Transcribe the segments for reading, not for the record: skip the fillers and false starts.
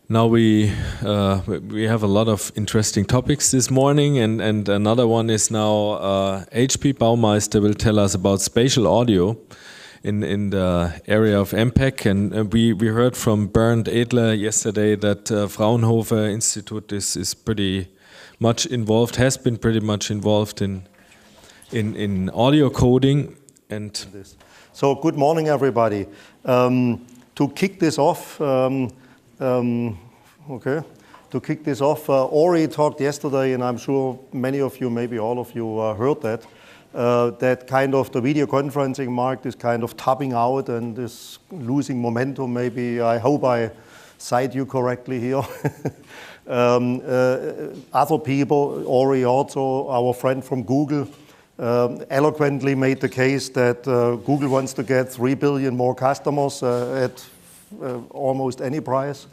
Now we have a lot of interesting topics this morning, and another one is now HP Baumeister will tell us about spatial audio in the area of MPEG, and we heard from Bernd Edler yesterday that Fraunhofer Institute is pretty much involved, has been pretty much involved in audio coding. And so good morning, everybody. To kick this off. Ori talked yesterday, and I'm sure many of you, maybe all of you, heard that. That kind of the video conferencing market is kind of topping out and is losing momentum. Maybe I hope I cite you correctly here. Other people, Ori also, our friend from Google, eloquently made the case that Google wants to get 3 billion more customers at almost any price.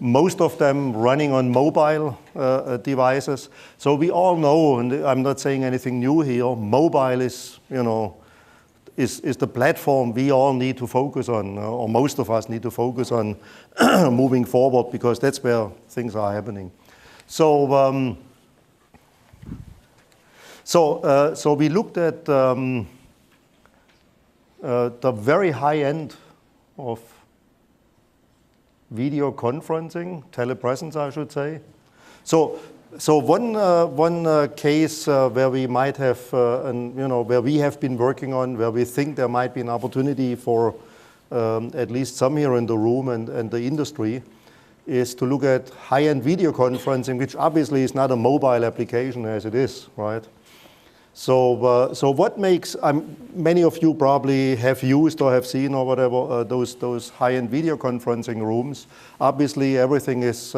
Most of them running on mobile devices. So we all know, and I'm not saying anything new here, mobile is the platform we all need to focus on, or most of us need to focus on moving forward, because that's where things are happening. So we looked at the very high end of video conferencing, telepresence, I should say. So one case where we might have, where we have been working on, where we think there might be an opportunity for at least some here in the room and the industry, is to look at high-end video conferencing, which obviously is not a mobile application as it is, right? So what makes, many of you probably have used or have seen or whatever those high-end video conferencing rooms. Obviously, everything is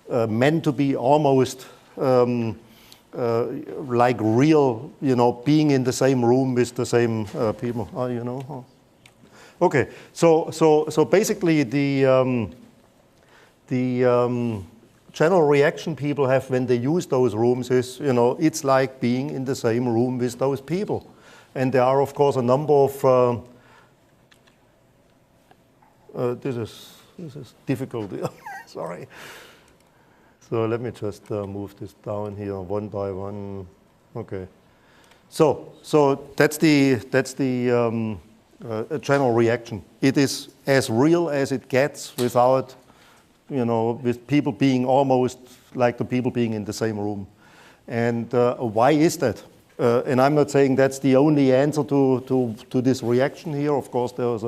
meant to be almost like real, being in the same room with the same people. Okay, so basically the general reaction people have when they use those rooms is, it's like being in the same room with those people. And there are, of course, a number of, this is difficult, sorry. So let me just move this down here one by one. Okay. So that's the general reaction. It is as real as it gets without, with people being almost like the people being in the same room. And why is that? And I'm not saying that's the only answer to this reaction here. Of course, there's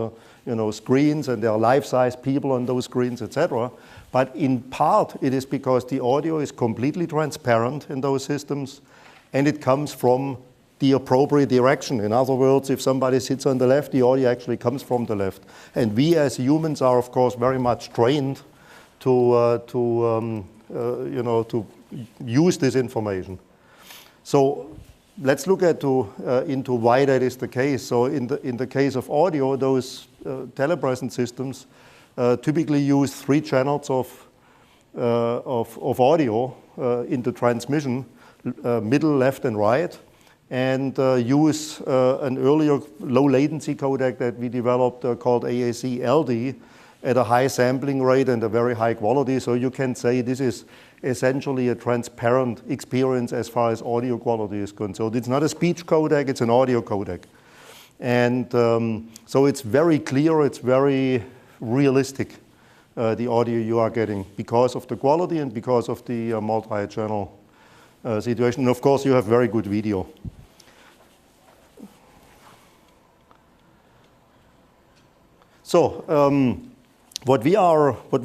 screens, and there are life-size people on those screens, etc. But in part, it is because the audio is completely transparent in those systems, and it comes from the appropriate direction. In other words, if somebody sits on the left, the audio actually comes from the left. And we as humans are, of course, very much trained to use this information. So let's look into why that is the case. So in the case of audio, those telepresence systems typically use 3 channels of audio in the transmission, middle, left, and right, and use an earlier low latency codec that we developed called AAC-LD, at a high sampling rate and a very high quality. So you can say this is essentially a transparent experience as far as audio quality is concerned. It's not a speech codec, it's an audio codec. And so it's very clear, it's very realistic, the audio you are getting, because of the quality and because of the multi-channel situation. And of course, you have very good video. So, what we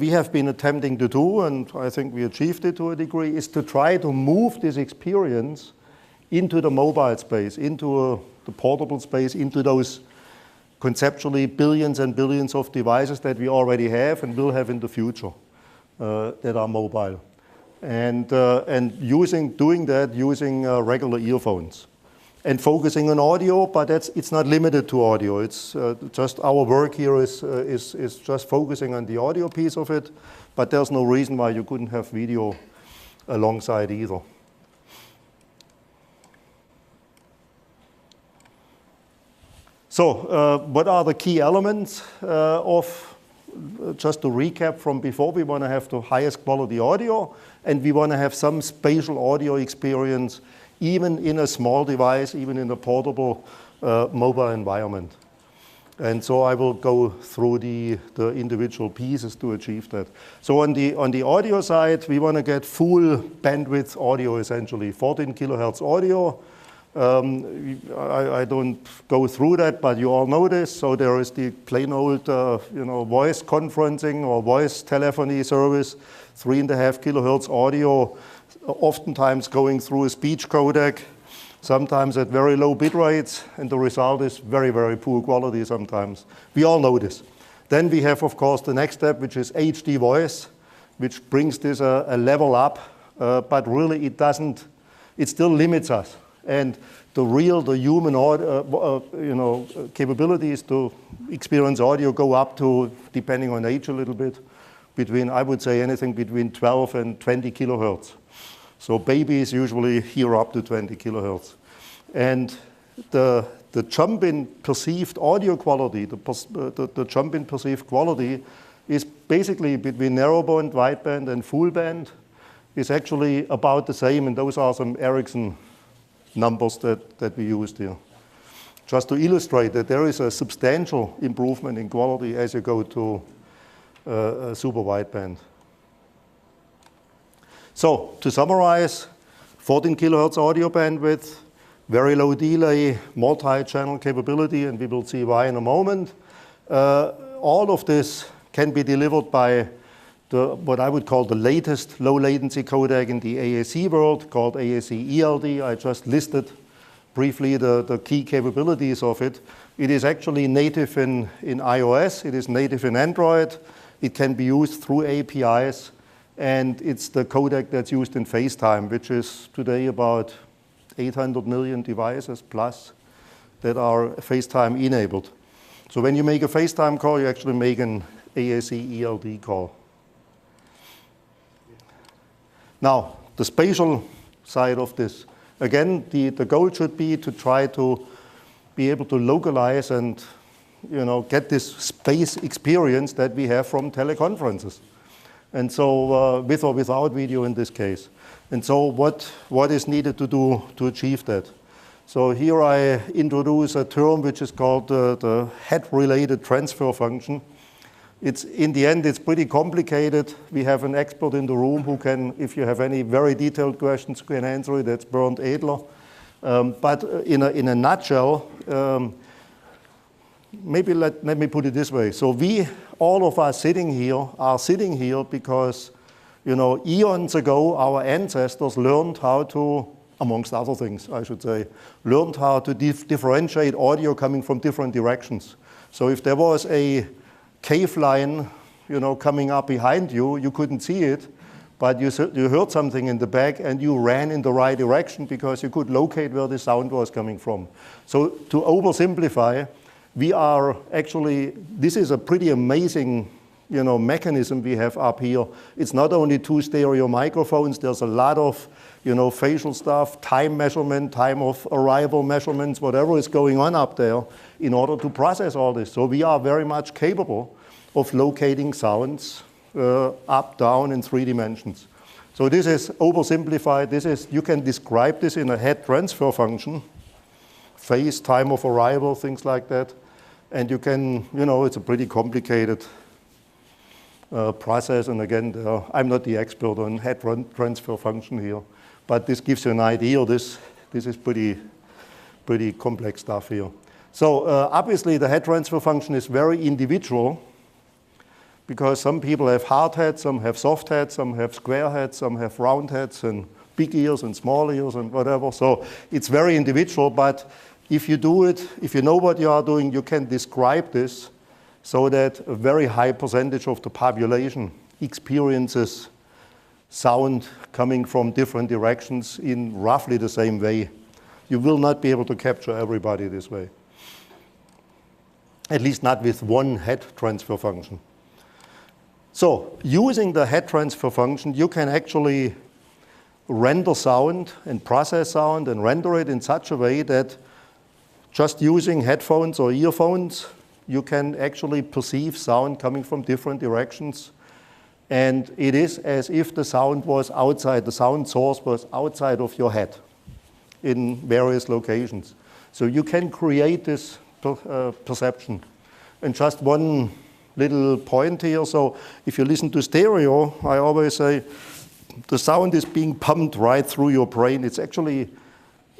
have been attempting to do, and I think we achieved it to a degree, is to try to move this experience into the mobile space, into the portable space, into those conceptually billions and billions of devices that we already have and will have in the future that are mobile. And doing that using regular earphones. And focusing on audio, but it's not limited to audio. It's just our work here is just focusing on the audio piece of it, but there's no reason why you couldn't have video alongside either. So what are the key elements of just to recap from before, we want to have the highest quality audio, and we want to have some spatial audio experience, even in a small device, even in a portable mobile environment. And so I will go through the individual pieces to achieve that. So on the audio side, we want to get full bandwidth audio, essentially, 14 kilohertz audio. I don't go through that, but you all know this. So there is the plain old, voice conferencing or voice telephony service, 3.5 kilohertz audio, oftentimes going through a speech codec, sometimes at very low bit rates, and the result is very, very poor quality sometimes. We all know this. Then we have, of course, the next step, which is HD voice, which brings this a level up, but really it still limits us. And the human audio, capabilities to experience audio go up to, depending on age a little bit, I would say anything between 12 and 20 kilohertz. So babies usually hear up to 20 kilohertz. And the jump in perceived audio quality, the jump in perceived quality is basically between narrowband, wideband, and full band is actually about the same, and those are some Ericsson numbers that we used here. Just to illustrate that there is a substantial improvement in quality as you go to super wideband. So to summarize, 14 kilohertz audio bandwidth, very low delay, multi-channel capability, and we will see why in a moment. All of this can be delivered by what I would call the latest low latency codec in the AAC world, called AAC ELD. I just listed briefly the key capabilities of it. It is actually native in iOS, it is native in Android, it can be used through APIs, and it's the codec that's used in FaceTime, which is today about 800 million devices plus that are FaceTime enabled. So when you make a FaceTime call, you actually make an AAC ELD call. Now, the spatial side of this. Again, the goal should be to try to be able to localize and get this space experience that we have from teleconferences. And so with or without video in this case. And so what is needed to do to achieve that? So here I introduce a term which is called the head-related transfer function. In the end, it's pretty complicated. We have an expert in the room who can, if you have any very detailed questions, can answer it. That's Bernd Edler. But in a nutshell, maybe let me put it this way. So all of us sitting here are sitting here because, eons ago, our ancestors learned how to, amongst other things, I should say, learned how to differentiate audio coming from different directions. So if there was a cave line, coming up behind you, you couldn't see it, but you heard something in the back and you ran in the right direction because you could locate where the sound was coming from. So to oversimplify, this is a pretty amazing, mechanism we have up here. It's not only 2 stereo microphones, there's a lot of, facial stuff, time measurement, time of arrival measurements, whatever is going on up there in order to process all this. So we are very much capable of locating sounds up, down in 3 dimensions. So this is oversimplified. You can describe this in a head transfer function, phase, time of arrival, things like that. And you can, it's a pretty complicated process. And again, I'm not the expert on head transfer function here, but this gives you an idea. This is pretty complex stuff here. So obviously, the head transfer function is very individual because some people have hard heads, some have soft heads, some have square heads, some have round heads and big ears and small ears and whatever. So it's very individual, but if you do it, if you know what you are doing, you can describe this so that a very high percentage of the population experiences sound coming from different directions in roughly the same way. You will not be able to capture everybody this way. At least not with one head transfer function. So using the head transfer function, you can actually render sound and process sound and render it in such a way that just using headphones or earphones you can actually perceive sound coming from different directions. And it is as if the sound was outside, the sound source was outside of your head in various locations. So you can create this perception. And just one little point here. So if you listen to stereo, I always say the sound is being pumped right through your brain. It's actually,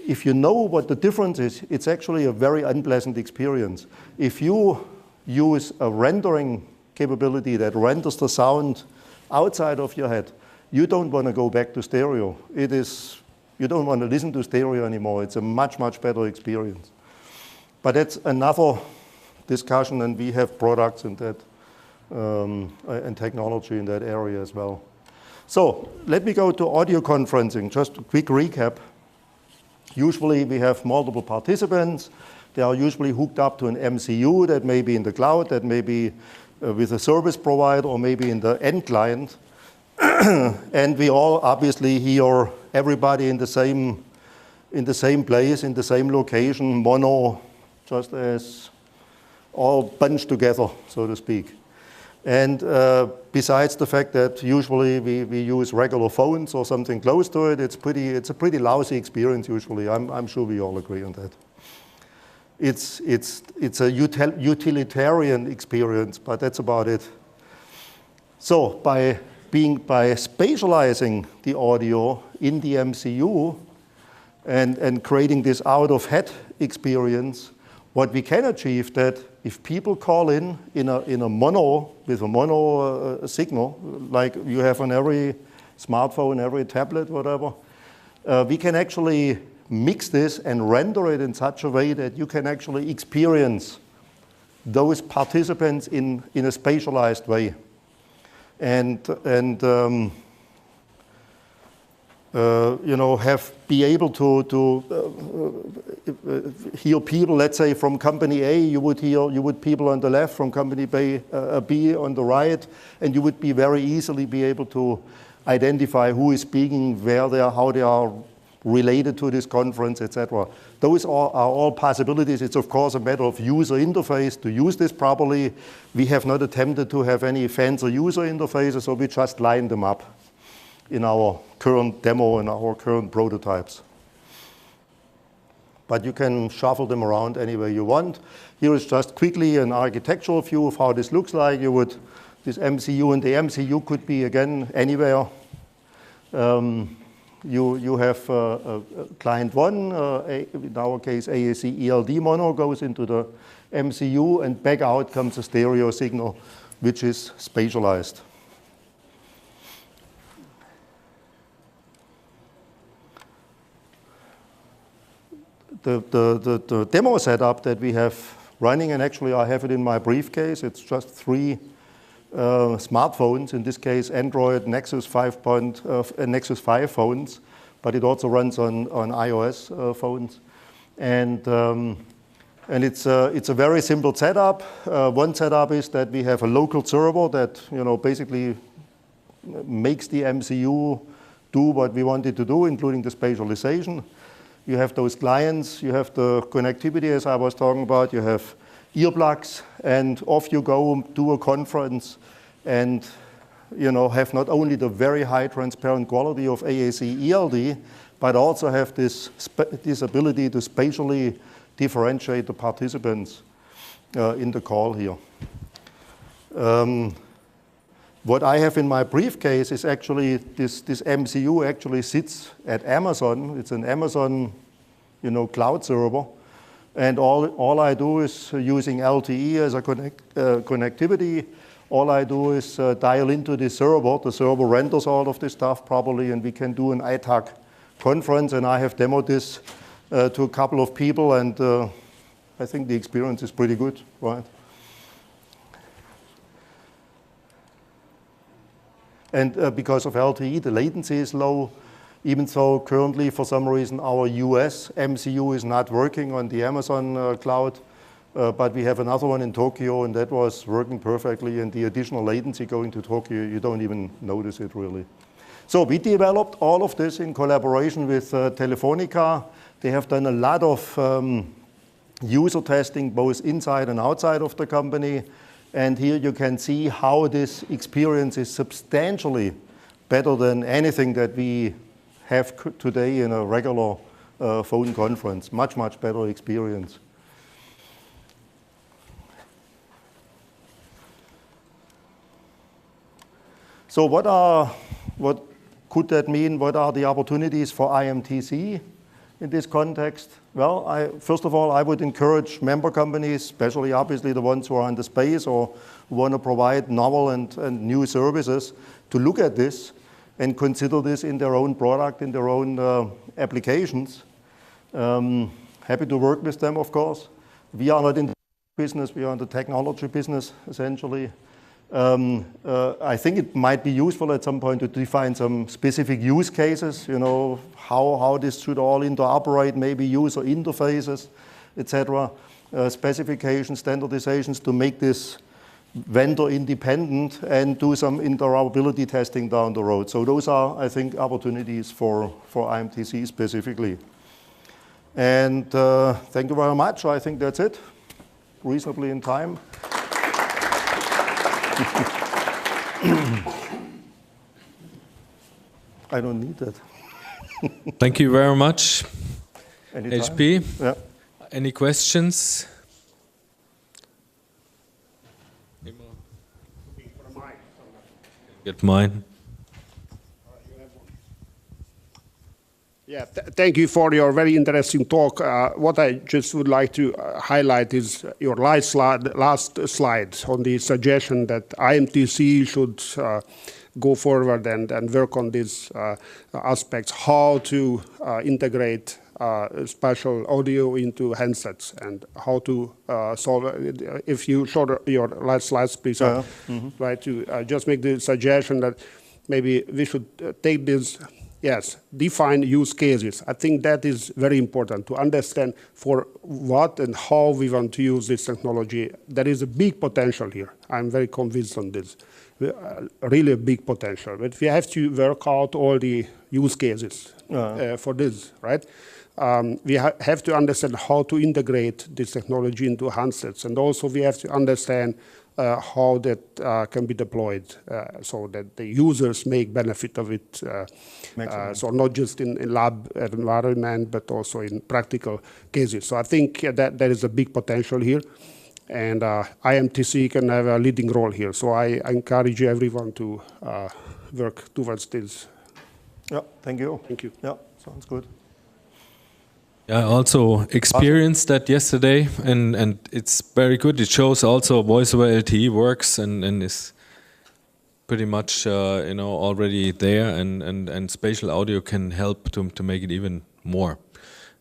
if you know what the difference is, it's actually a very unpleasant experience. If you use a rendering capability that renders the sound outside of your head, you don't want to go back to stereo. You don't want to listen to stereo anymore. It's a much, much better experience. But that's another discussion, and we have products in that and technology in that area as well. So let me go to audio conferencing. Just a quick recap. Usually we have multiple participants. They are usually hooked up to an MCU that may be in the cloud, that may be with a service provider, or maybe in the end client. And we all obviously hear everybody in the same place, in the same location, mono, just as all bunched together, so to speak. And besides the fact that usually we use regular phones or something close to it, it's a pretty lousy experience usually. I'm sure we all agree on that. It's a utilitarian experience, but that's about it. So by spatializing the audio in the MCU and creating this out-of-head experience, what we can achieve that if people call in a mono, with a mono signal, like you have on every smartphone, every tablet, whatever, we can actually mix this and render it in such a way that you can actually experience those participants in a spatialized way. And be able to hear people, let's say from company A, you would people on the left, from company B on the right, and you would very easily be able to identify who is speaking, where they are, how they are related to this conference, etc. Those are all possibilities. It's of course a matter of user interface to use this properly. We have not attempted to have any fancy user interfaces, so we just line them up in our current demo and our current prototypes. But you can shuffle them around any way you want. Here is just quickly an architectural view of how this looks like. This MCU, and the MCU could be again anywhere. You have client one, in our case AAC ELD mono goes into the MCU, and back out comes a stereo signal which is spatialized. The demo setup that we have running, and actually I have it in my briefcase, it's just 3 smartphones, in this case Android Nexus 5 phones, but it also runs on iOS phones. And it's a very simple setup. One setup is that we have a local server that basically makes the MCU do what we want it to do, including the spatialization. You have those clients, you have the connectivity as I was talking about, you have earplugs, and off you go, do a conference, and have not only the very high transparent quality of AAC ELD, but also have this ability to spatially differentiate the participants in the call here. What I have in my briefcase is actually this MCU actually sits at Amazon. It's an Amazon, cloud server, and all I do is using LTE as a connectivity. All I do is dial into the server. The server renders all of this stuff properly, and we can do an ITAC conference. And I have demoed this to a couple of people, and I think the experience is pretty good, right? And because of LTE, the latency is low, even though currently, for some reason, our US MCU is not working on the Amazon cloud. But we have another one in Tokyo, and that was working perfectly. And the additional latency going to Tokyo, you don't even notice it, really. So we developed all of this in collaboration with Telefonica. They have done a lot of user testing both inside and outside of the company. And here you can see how this experience is substantially better than anything that we have today in a regular phone conference. Much, much better experience. So what could that mean? What are the opportunities for IMTC in this context? Well, first of all, I would encourage member companies, especially obviously the ones who are in the space or who want to provide novel and new services, to look at this and consider this in their own product, in their own applications. Happy to work with them, of course. We are not in the business, we are in the technology business, essentially. I think it might be useful at some point to define some specific use cases, you know, how this should all interoperate, maybe user interfaces, etc. Specifications, standardizations to make this vendor independent and do some interoperability testing down the road. So those are, I think, opportunities for IMTC specifically. And thank you very much. I think that's it, reasonably in time. I don't need that. Thank you very much, Anytime. HP. Yeah. Any questions? Get mine. Yeah, thank you for your very interesting talk. What I just would like to highlight is your last slide on the suggestion that IMTC should go forward and work on these aspects, how to integrate spatial audio into handsets and how to solve it. If you show your last slides, please, try to just make the suggestion that maybe we should take this. Yes, define use cases. I think that is very important to understand for what and how we want to use this technology. There is a big potential here. I'm very convinced on this. Really a big potential. But we have to work out all the use cases for this, right? We have to understand how to integrate this technology into handsets. And also we have to understand how that can be deployed so that the users make benefit of it. So not just in lab environment, but also in practical cases. So I think that there is a big potential here. And IMTC can have a leading role here. So I encourage everyone to work towards this. Yeah, thank you. Thank you. Yeah, sounds good. I also experienced that yesterday, and it's very good. It shows also voice over LTE works and is pretty much you know, already there, and spatial audio can help to make it even more.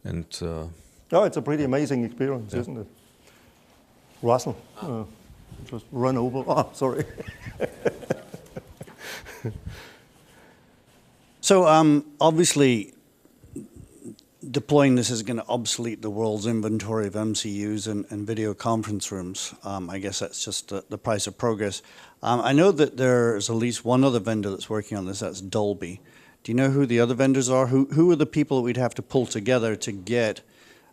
And oh, it's a pretty amazing experience, isn't it? Russell, just run over. Oh, sorry. So obviously, deploying this is going to obsolete the world's inventory of MCUs and video conference rooms. I guess that's just the price of progress. I know that there's at least one other vendor that's working on this, that's Dolby. Do you know who the other vendors are? Who are the people that we'd have to pull together to get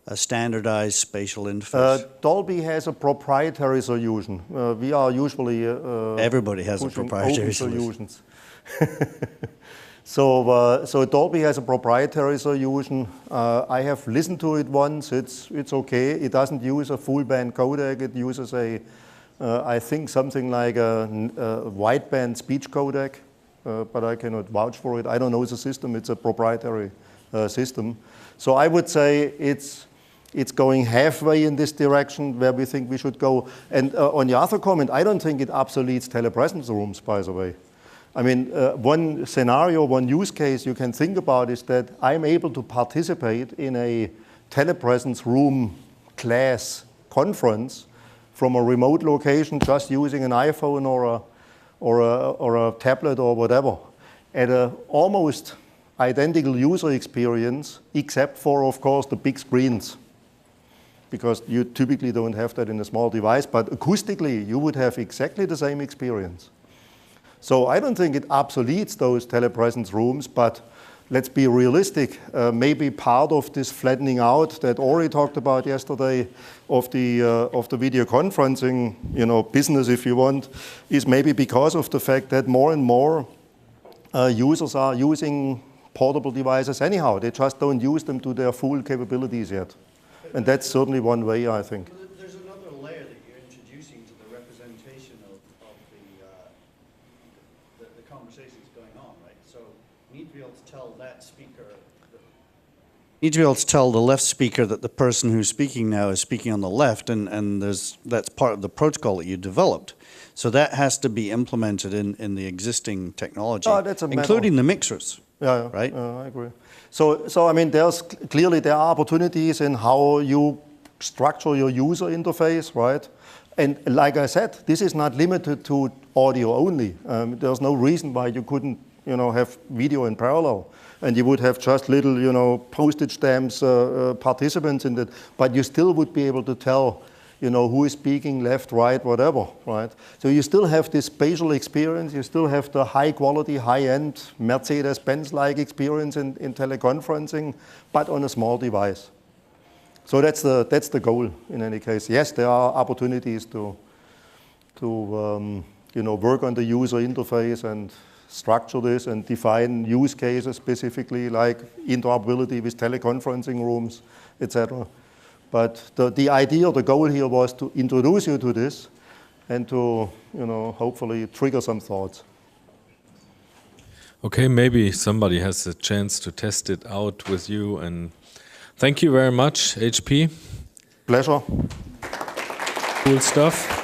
a standardized spatial interface? Dolby has a proprietary solution. We are usually everybody has a proprietary solution. So Dolby has a proprietary solution. I have listened to it once. It's okay. It doesn't use a full band codec. It uses I think something like a wideband speech codec, but I cannot vouch for it. I don't know the system. It's a proprietary system. So I would say it's going halfway in this direction where we think we should go. And on the other comment, I don't think it obsoletes telepresence rooms, by the way. I mean, one scenario, one use case you can think about is that I'm able to participate in a telepresence room class conference from a remote location, just using an iPhone or a tablet or whatever, at an almost identical user experience, except for, of course, the big screens, because you typically don't have that in a small device, but acoustically, you would have exactly the same experience. So I don't think it obsoletes those telepresence rooms, but let's be realistic. Maybe part of this flattening out that Ori talked about yesterday of the video conferencing, business, if you want, is maybe because of the fact that more and more users are using portable devices anyhow. They just don't use them to their full capabilities yet. And that's certainly one way, I think. There's another layer that you're introducing to the representation of the conversations going on, right? So you need to be able to tell that speaker, you need to be able to tell the left speaker that the person who's speaking now is speaking on the left, and that's part of the protocol that you developed. So that has to be implemented in the existing technology, including the mixers. Yeah, right? I agree. So I mean, there are opportunities in how you structure your user interface, right? And like I said, this is not limited to audio only. There's no reason why you couldn't, have video in parallel, and you would have just little, postage stamps, participants in that, but you still would be able to tell, who is speaking, left, right, whatever, right? So you still have this spatial experience, you still have the high quality, high-end Mercedes-Benz-like experience in teleconferencing, but on a small device. So that's the goal in any case. Yes, there are opportunities to work on the user interface and structure this and define use cases specifically, like interoperability with teleconferencing rooms, etc. But the idea, the goal here was to introduce you to this and to, hopefully trigger some thoughts. Okay, maybe somebody has a chance to test it out with you. And thank you very much, HP. Pleasure. Cool stuff.